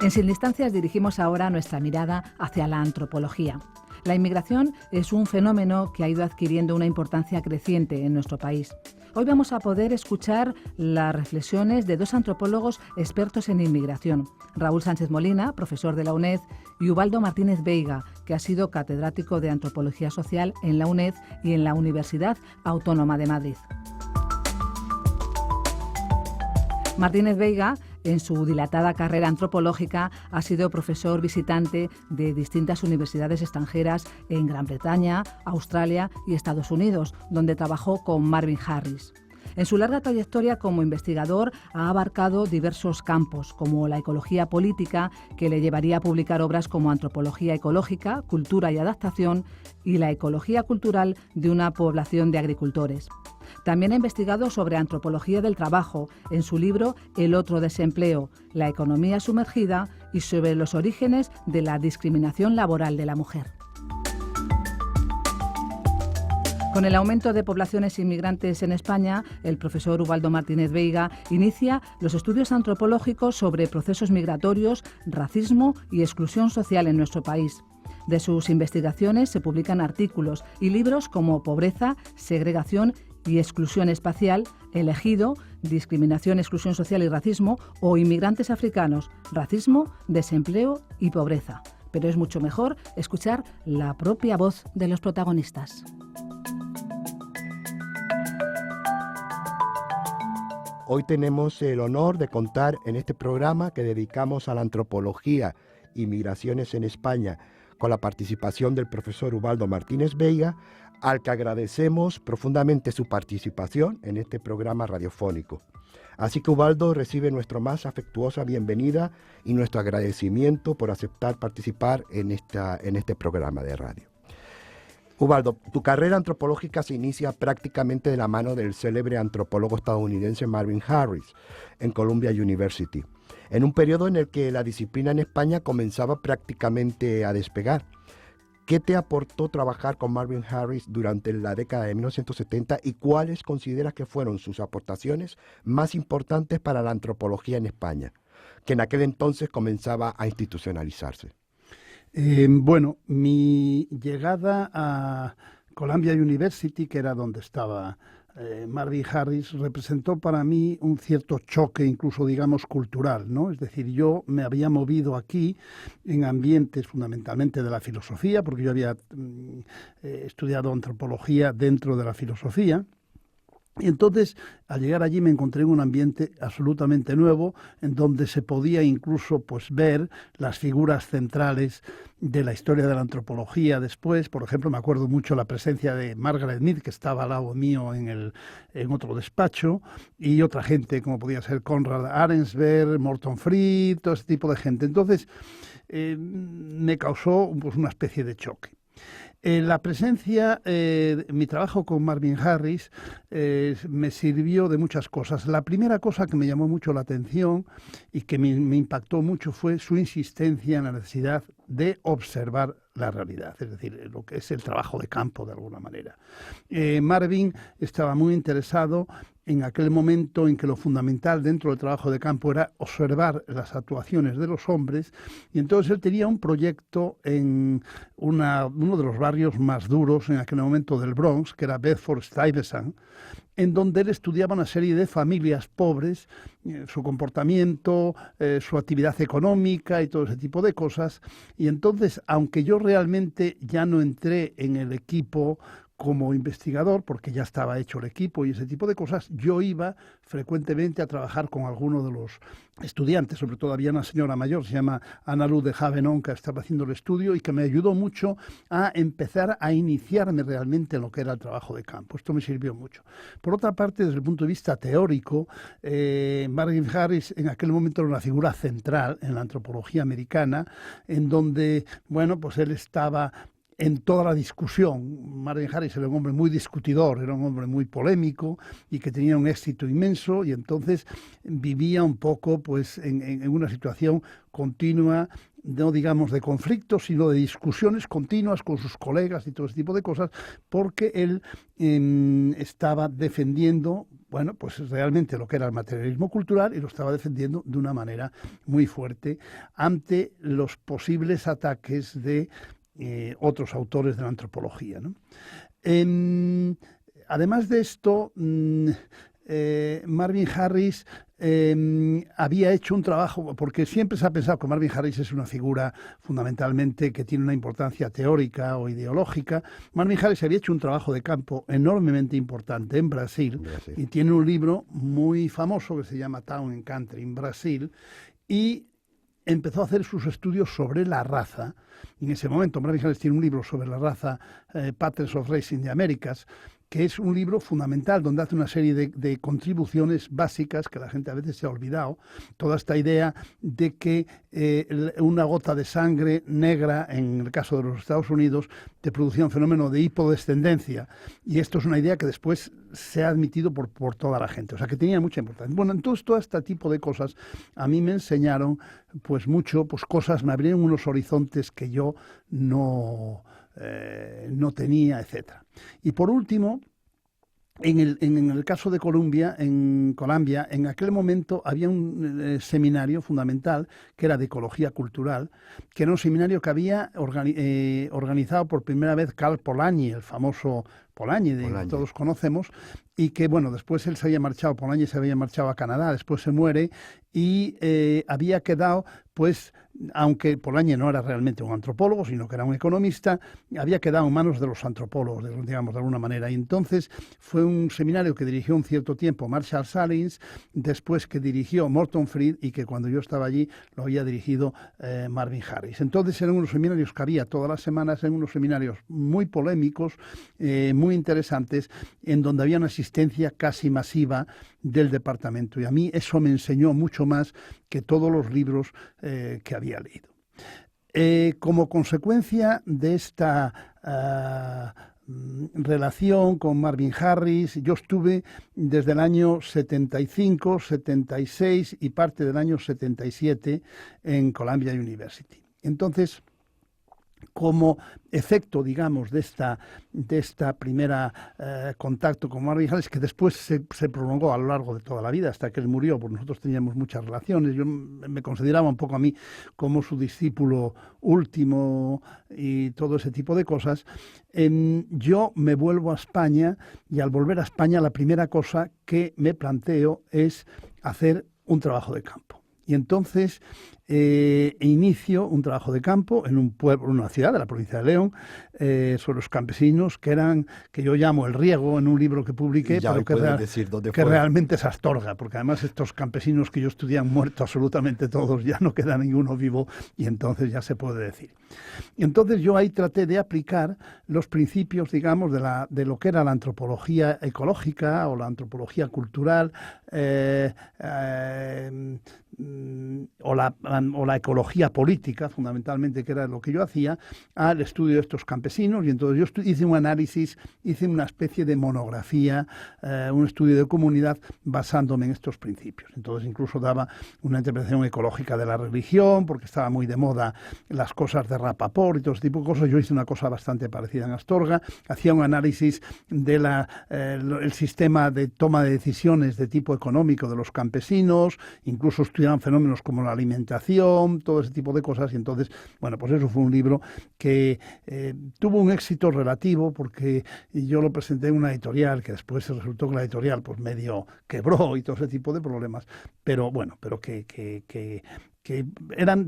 En Sin Distancias dirigimos ahora nuestra mirada hacia la antropología. La inmigración es un fenómeno que ha ido adquiriendo una importancia creciente en nuestro país. Hoy vamos a poder escuchar las reflexiones de dos antropólogos expertos en inmigración, Raúl Sánchez Molina, profesor de la UNED, y Ubaldo Martínez Veiga, que ha sido catedrático de Antropología Social en la UNED y en la Universidad Autónoma de Madrid. Martínez Veiga, en su dilatada carrera antropológica, ha sido profesor visitante de distintas universidades extranjeras en Gran Bretaña, Australia y Estados Unidos, donde trabajó con Marvin Harris. En su larga trayectoria como investigador ha abarcado diversos campos, como la ecología política, que le llevaría a publicar obras como Antropología ecológica, Cultura y adaptación, y la ecología cultural de una población de agricultores. También ha investigado sobre antropología del trabajo en su libro El otro desempleo, la economía sumergida, y sobre los orígenes de la discriminación laboral de la mujer. Con el aumento de poblaciones inmigrantes en España, el profesor Ubaldo Martínez Veiga inicia los estudios antropológicos sobre procesos migratorios, racismo y exclusión social en nuestro país. De sus investigaciones se publican artículos y libros como Pobreza, segregación y exclusión espacial, Elegido, discriminación, exclusión social y racismo, o Inmigrantes africanos, racismo, desempleo y pobreza. Pero es mucho mejor escuchar la propia voz de los protagonistas. Hoy tenemos el honor de contar en este programa que dedicamos a la antropología y migraciones en España, con la participación del profesor Ubaldo Martínez Veiga, al que agradecemos profundamente su participación en este programa radiofónico. Así que Ubaldo recibe nuestra más afectuosa bienvenida y nuestro agradecimiento por aceptar participar en este programa de radio. Ubaldo, tu carrera antropológica se inicia prácticamente de la mano del célebre antropólogo estadounidense Marvin Harris en Columbia University, en un periodo en el que la disciplina en España comenzaba prácticamente a despegar. ¿Qué te aportó trabajar con Marvin Harris durante la década de 1970 y cuáles consideras que fueron sus aportaciones más importantes para la antropología en España, que en aquel entonces comenzaba a institucionalizarse? Bueno, mi llegada a Columbia University, que era donde estaba Marvin Harris, representó para mí un cierto choque, incluso digamos cultural, ¿no? Es decir, yo me había movido aquí en ambientes fundamentalmente de la filosofía, porque yo había estudiado antropología dentro de la filosofía. Y entonces, al llegar allí me encontré en un ambiente absolutamente nuevo, en donde se podía incluso ver las figuras centrales de la historia de la antropología después. Por ejemplo, me acuerdo mucho la presencia de Margaret Mead, que estaba al lado mío en otro despacho, y otra gente, como podía ser Konrad Arensberg, Morton Fried, todo ese tipo de gente. Entonces, me causó una especie de choque. La presencia, mi trabajo con Marvin Harris me sirvió de muchas cosas. La primera cosa que me llamó mucho la atención y que me impactó mucho fue su insistencia en la necesidad de observar la realidad, es decir, lo que es el trabajo de campo de alguna manera. Marvin estaba muy interesado en aquel momento en que lo fundamental dentro del trabajo de campo era observar las actuaciones de los hombres, y entonces él tenía un proyecto en uno de los barrios más duros en aquel momento del Bronx, que era Bedford-Stuyvesant, en donde él estudiaba una serie de familias pobres, su comportamiento, su actividad económica y todo ese tipo de cosas. Y entonces, aunque yo realmente ya no entré en el equipo como investigador, porque ya estaba hecho el equipo y ese tipo de cosas, yo iba frecuentemente a trabajar con algunos de los estudiantes. Sobre todo había una señora mayor, se llama Ana Luz de Javenon, que estaba haciendo el estudio y que me ayudó mucho a empezar a iniciarme realmente en lo que era el trabajo de campo. Esto me sirvió mucho. Por otra parte, desde el punto de vista teórico, Marvin Harris en aquel momento era una figura central en la antropología americana, en donde, él estaba en toda la discusión. Marvin Harris era un hombre muy discutidor, era un hombre muy polémico y que tenía un éxito inmenso, y entonces vivía un poco pues en una situación continua, no digamos de conflictos, sino de discusiones continuas con sus colegas y todo ese tipo de cosas, porque él estaba defendiendo, bueno, pues realmente lo que era el materialismo cultural, y lo estaba defendiendo de una manera muy fuerte ante los posibles ataques de otros autores de la antropología, ¿no? Además de esto, Marvin Harris había hecho un trabajo, porque siempre se ha pensado que Marvin Harris es una figura fundamentalmente que tiene una importancia teórica o ideológica. Marvin Harris había hecho un trabajo de campo enormemente importante en Brasil, y tiene un libro muy famoso que se llama Town and Country en Brasil, y empezó a hacer sus estudios sobre la raza. En ese momento, Marvin Harris tiene un libro sobre la raza, Patterns of Race in the Americas, que es un libro fundamental donde hace una serie de contribuciones básicas que la gente a veces se ha olvidado. Toda esta idea de que una gota de sangre negra, en el caso de los Estados Unidos, te producía un fenómeno de hipodescendencia. Y esto es una idea que después se ha admitido por toda la gente. O sea, que tenía mucha importancia. Bueno, entonces todo este tipo de cosas a mí me enseñaron pues mucho, pues cosas, me abrieron unos horizontes que yo no tenía, etcétera. Y por último, en el caso de Colombia, en aquel momento había un seminario fundamental que era de ecología cultural, que era un seminario que había organizado por primera vez Karl Polanyi, el famoso Polanyi, que todos conocemos, y que, bueno, después él se había marchado, Polanyi se había marchado a Canadá, después se muere, y había quedado, pues, aunque Polanyi no era realmente un antropólogo, sino que era un economista, había quedado en manos de los antropólogos, digamos, de alguna manera. Y entonces fue un seminario que dirigió un cierto tiempo Marshall Salins, después que dirigió Morton Fried, y que cuando yo estaba allí lo había dirigido Marvin Harris. Entonces eran unos seminarios que había todas las semanas, eran unos seminarios muy polémicos, muy interesantes, en donde había una asistencia casi masiva del departamento. Y a mí eso me enseñó mucho más que todos los libros que había leído. Como consecuencia de esta relación con Marvin Harris, yo estuve desde el año 75, 76 y parte del año 77 en Columbia University. Entonces, como efecto, digamos, de esta primera contacto con Marvin Harris, que después se prolongó a lo largo de toda la vida, hasta que él murió, porque nosotros teníamos muchas relaciones. Yo me consideraba un poco a mí como su discípulo último y todo ese tipo de cosas. Yo me vuelvo a España, y al volver a España la primera cosa que me planteo es hacer un trabajo de campo. Y entonces inicio un trabajo de campo en un pueblo, en una ciudad de la provincia de León, sobre los campesinos, que yo llamo el riego en un libro que publiqué, ya, pero que realmente es Astorga, porque además estos campesinos que yo estudié han muerto absolutamente todos, ya no queda ninguno vivo, y entonces ya se puede decir. Y entonces yo ahí traté de aplicar los principios, digamos, de lo que era la antropología ecológica o la antropología cultural, o la ecología política, fundamentalmente, que era lo que yo hacía, al estudio de estos campesinos. Y entonces yo hice un análisis, hice una especie de monografía, un estudio de comunidad basándome en estos principios. Entonces incluso daba una interpretación ecológica de la religión, porque estaba muy de moda las cosas de Rapaport y todo ese tipo de cosas. Yo hice una cosa bastante parecida en Astorga, hacía un análisis del sistema de toma de decisiones de tipo económico de los campesinos, incluso estudiaban fenómenos como la alimentación, todo ese tipo de cosas. Y entonces, bueno, pues eso fue un libro que tuvo un éxito relativo, porque yo lo presenté en una editorial que después se resultó que la editorial pues medio quebró y todo ese tipo de problemas, pero bueno, pero que eran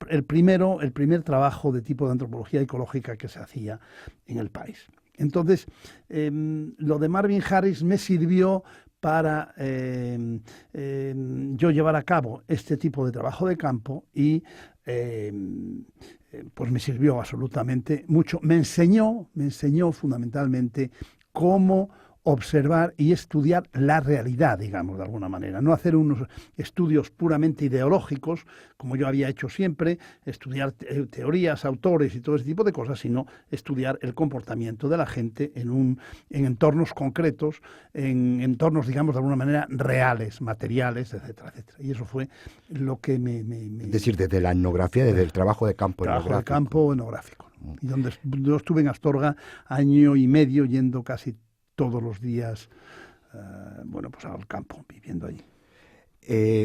el primer trabajo de tipo de antropología ecológica que se hacía en el país. Entonces, lo de Marvin Harris me sirvió para yo llevar a cabo este tipo de trabajo de campo, y pues me sirvió absolutamente mucho. Me enseñó fundamentalmente cómo observar y estudiar la realidad, digamos, de alguna manera. No hacer unos estudios puramente ideológicos, como yo había hecho siempre, estudiar teorías, autores y todo ese tipo de cosas, sino estudiar el comportamiento de la gente en entornos concretos, en entornos, digamos, de alguna manera reales, materiales, etcétera, etcétera. Y eso fue lo que Es decir, desde la etnografía, desde el trabajo de campo etnográfico. Y donde yo estuve en Astorga año y medio yendo casi todos los días, pues al campo, viviendo allí.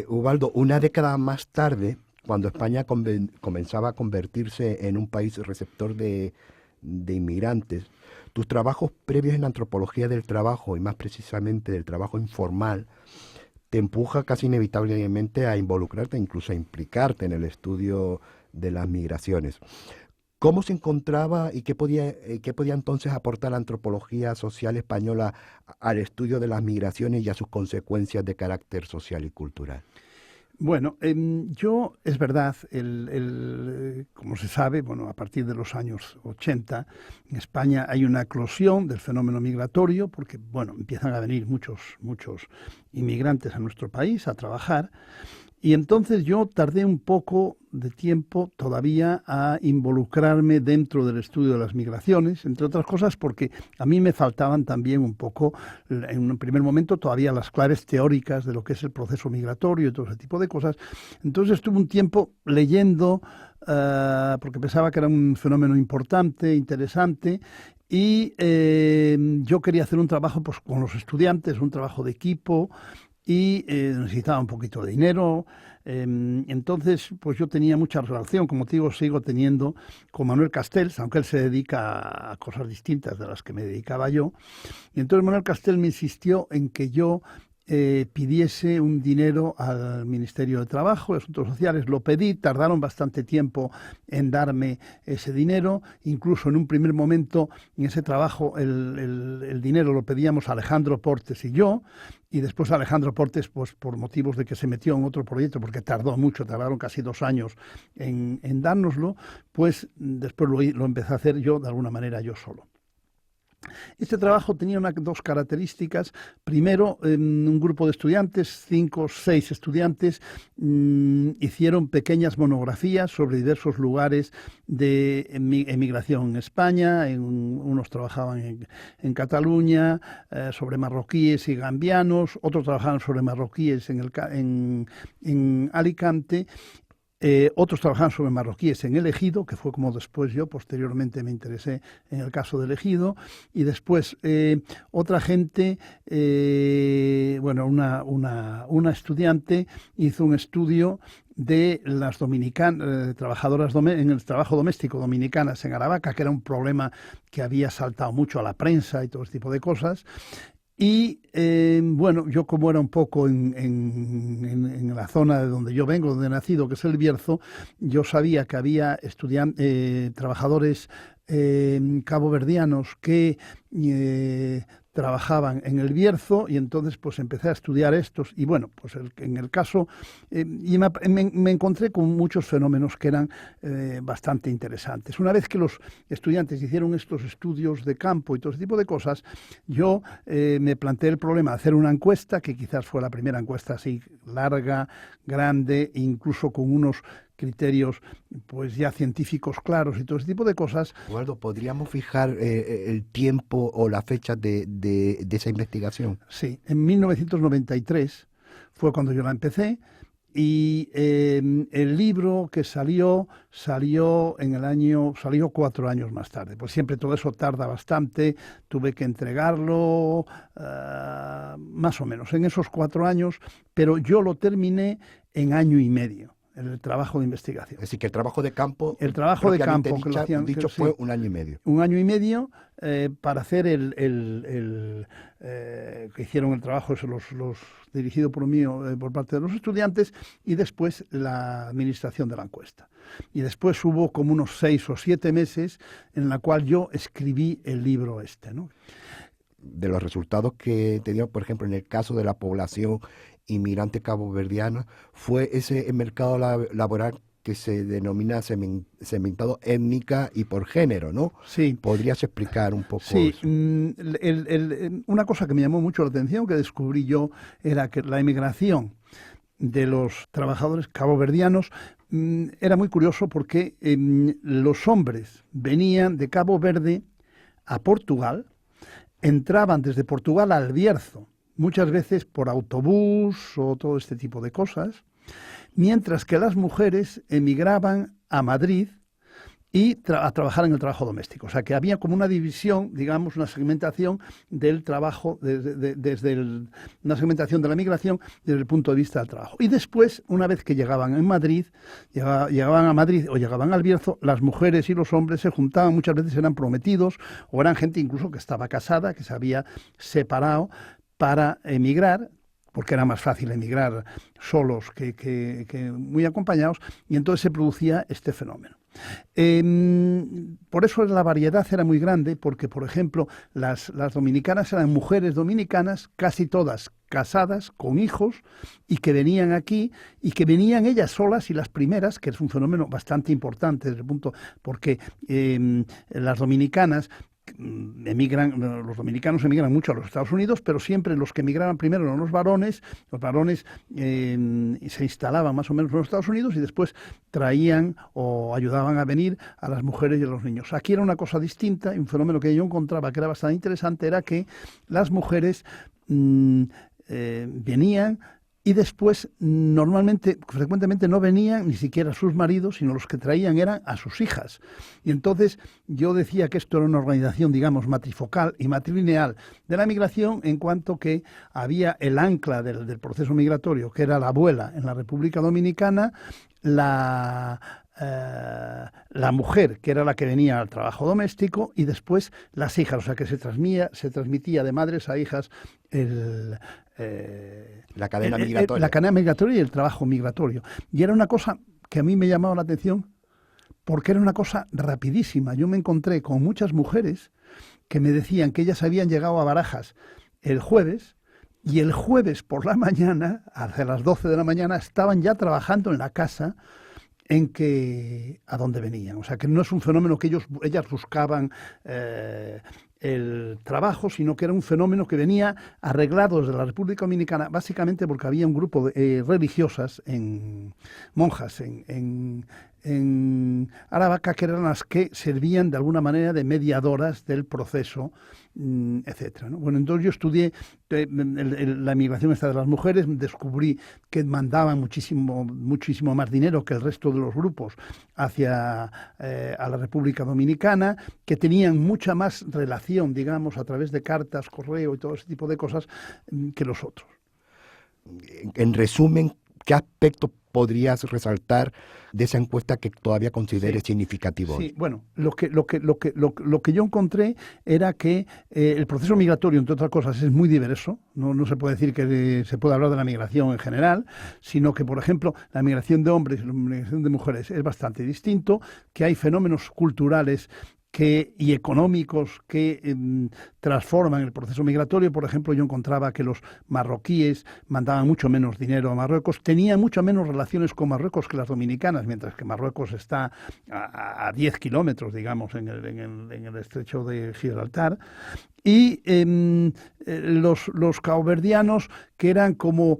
Ubaldo, una década más tarde, cuando España comenzaba a convertirse en un país receptor de inmigrantes, tus trabajos previos en antropología del trabajo, y más precisamente del trabajo informal, te empuja casi inevitablemente a involucrarte, incluso a implicarte en el estudio de las migraciones. ¿Cómo se encontraba y qué podía entonces aportar la antropología social española al estudio de las migraciones y a sus consecuencias de carácter social y cultural? Bueno, es verdad, como se sabe, a partir de los años 80, en España hay una eclosión del fenómeno migratorio, porque, empiezan a venir muchos inmigrantes a nuestro país a trabajar. Y entonces yo tardé un poco de tiempo todavía a involucrarme dentro del estudio de las migraciones, entre otras cosas porque a mí me faltaban también un poco, en un primer momento, todavía las claves teóricas de lo que es el proceso migratorio y todo ese tipo de cosas. Entonces estuve un tiempo leyendo, porque pensaba que era un fenómeno importante, interesante, y yo quería hacer un trabajo pues, con los estudiantes, un trabajo de equipo, y necesitaba un poquito de dinero. Entonces, pues yo tenía mucha relación, como te digo, sigo teniendo con Manuel Castells, aunque él se dedica a cosas distintas de las que me dedicaba yo. Y entonces Manuel Castells me insistió en que yo pidiese un dinero al Ministerio de Trabajo y Asuntos Sociales. Lo pedí, tardaron bastante tiempo en darme ese dinero. Incluso en un primer momento, en ese trabajo, el dinero lo pedíamos Alejandro Portes y yo. Y después Alejandro Portes, pues por motivos de que se metió en otro proyecto, porque tardaron casi 2 años en dárnoslo, pues después lo empecé a hacer yo, de alguna manera, yo solo. Este trabajo tenía 2 características. Primero, un grupo de estudiantes, 5 o 6 estudiantes, hicieron pequeñas monografías sobre diversos lugares de emigración en España. Unos trabajaban en Cataluña, sobre marroquíes y gambianos, otros trabajaban sobre marroquíes en Alicante. Otros trabajaban sobre marroquíes en El Ejido, que fue como después yo posteriormente me interesé en el caso del Ejido, y después otra gente, una estudiante hizo un estudio de las trabajadoras en el trabajo doméstico dominicanas en Aravaca, que era un problema que había saltado mucho a la prensa y todo ese tipo de cosas. Y yo como era un poco en la zona de donde yo vengo, donde he nacido, que es el Bierzo, yo sabía que había trabajadores caboverdianos que trabajaban en el Bierzo, y entonces pues empecé a estudiar estos y en el caso y me encontré con muchos fenómenos que eran bastante interesantes. Una vez que los estudiantes hicieron estos estudios de campo y todo ese tipo de cosas, yo me planteé el problema de hacer una encuesta, que quizás fue la primera encuesta así larga, grande, incluso con unos criterios pues ya científicos claros y todo ese tipo de cosas. Eduardo, ¿podríamos fijar el tiempo o la fecha de esa investigación? Sí, en 1993 fue cuando yo la empecé, y el libro que salió salió 4 años más tarde. Pues siempre todo eso tarda bastante, tuve que entregarlo más o menos en esos 4 años, pero yo lo terminé en año y medio. El trabajo de investigación. Es decir, que el trabajo de campo, que lo hacían, fue 1 año y medio. 1 año y medio para hacer que hicieron el trabajo, los dirigido por mí, por parte de los estudiantes, y después la administración de la encuesta. Y después hubo como unos 6 o 7 meses en la cual yo escribí el libro ¿no? De los resultados que tenía, por ejemplo, en el caso de la población inmigrante caboverdiana, fue ese mercado laboral que se denomina segmentado étnica y por género, ¿no? Sí. ¿Podrías explicar un poco Sí, eso? Una cosa que me llamó mucho la atención, que descubrí yo, era que la emigración de los trabajadores caboverdianos era muy curioso porque los hombres venían de Cabo Verde a Portugal, entraban desde Portugal al Bierzo, muchas veces por autobús o todo este tipo de cosas, mientras que las mujeres emigraban a Madrid y a trabajar en el trabajo doméstico. O sea, que había como una división, digamos, una segmentación del trabajo, una segmentación de la migración desde el punto de vista del trabajo. Y después, una vez que llegaban a Madrid o llegaban al Bierzo, las mujeres y los hombres se juntaban, muchas veces eran prometidos o eran gente incluso que estaba casada, que se había separado para emigrar, porque era más fácil emigrar solos que muy acompañados, y entonces se producía este fenómeno. Por eso la variedad era muy grande, porque, por ejemplo, las dominicanas eran mujeres dominicanas, casi todas casadas, con hijos, y que venían aquí, y que venían ellas solas, y las primeras, que es un fenómeno bastante importante desde el punto, porque las dominicanas los dominicanos emigran mucho a los Estados Unidos, pero siempre los que emigraban primero eran los varones se instalaban más o menos en los Estados Unidos y después traían o ayudaban a venir a las mujeres y a los niños. Aquí era una cosa distinta, y un fenómeno que yo encontraba que era bastante interesante era que las mujeres venían y después frecuentemente no venían ni siquiera sus maridos, sino los que traían eran a sus hijas. Y entonces yo decía que esto era una organización, digamos, matrifocal y matrilineal de la migración, en cuanto que había el ancla del proceso migratorio, que era la abuela en la República Dominicana, la mujer, que era la que venía al trabajo doméstico, y después las hijas, o sea que se transmitía de madres a hijas la cadena migratoria. La cadena migratoria y el trabajo migratorio. Y era una cosa que a mí me llamaba la atención porque era una cosa rapidísima. Yo me encontré con muchas mujeres que me decían que ellas habían llegado a Barajas el jueves y el jueves por la mañana, hacia las 12 de la mañana, estaban ya trabajando en la casa a donde venían. O sea, que no es un fenómeno que ellas buscaban el trabajo, sino que era un fenómeno que venía arreglado desde la República Dominicana, básicamente porque había un grupo de religiosas, monjas en Aravaca, que eran las que servían de alguna manera de mediadoras del proceso, etcétera, ¿no? Bueno, entonces yo estudié la migración esta de las mujeres, descubrí que mandaban muchísimo más dinero que el resto de los grupos a la República Dominicana, que tenían mucha más relación, digamos, a través de cartas, correo y todo ese tipo de cosas que los otros. En resumen, ¿qué aspecto podrías resaltar de esa encuesta que todavía consideres significativo? Sí, bueno, lo que yo encontré era que el proceso migratorio, entre otras cosas, es muy diverso. No se puede decir que se puede hablar de la migración en general, sino que, por ejemplo, la migración de hombres y la migración de mujeres es bastante distinto, que hay fenómenos culturales y económicos que transforman el proceso migratorio. Por ejemplo, yo encontraba que los marroquíes mandaban mucho menos dinero a Marruecos, tenían mucho menos relaciones con Marruecos que las dominicanas, mientras que Marruecos está a 10 kilómetros, digamos, en el estrecho de Gibraltar. Y los caboverdianos, que eran como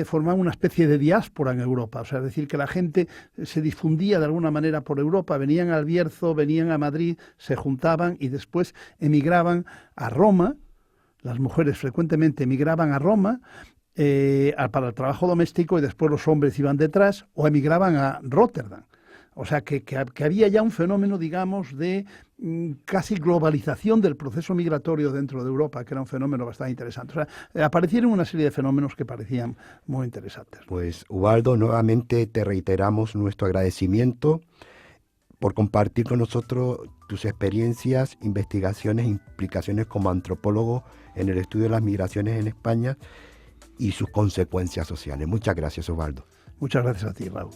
formaban una especie de diáspora en Europa, o sea, es decir, que la gente se difundía de alguna manera por Europa, venían al Bierzo, venían a Madrid, se juntaban y después emigraban a Roma. Las mujeres frecuentemente emigraban a Roma para el trabajo doméstico y después los hombres iban detrás, o emigraban a Róterdam. O sea, que había ya un fenómeno, digamos, de casi globalización del proceso migratorio dentro de Europa, que era un fenómeno bastante interesante. O sea, aparecieron una serie de fenómenos que parecían muy interesantes. Pues, Ubaldo, nuevamente te reiteramos nuestro agradecimiento por compartir con nosotros tus experiencias, investigaciones e implicaciones como antropólogo en el estudio de las migraciones en España y sus consecuencias sociales. Muchas gracias, Ubaldo. Muchas gracias a ti, Raúl.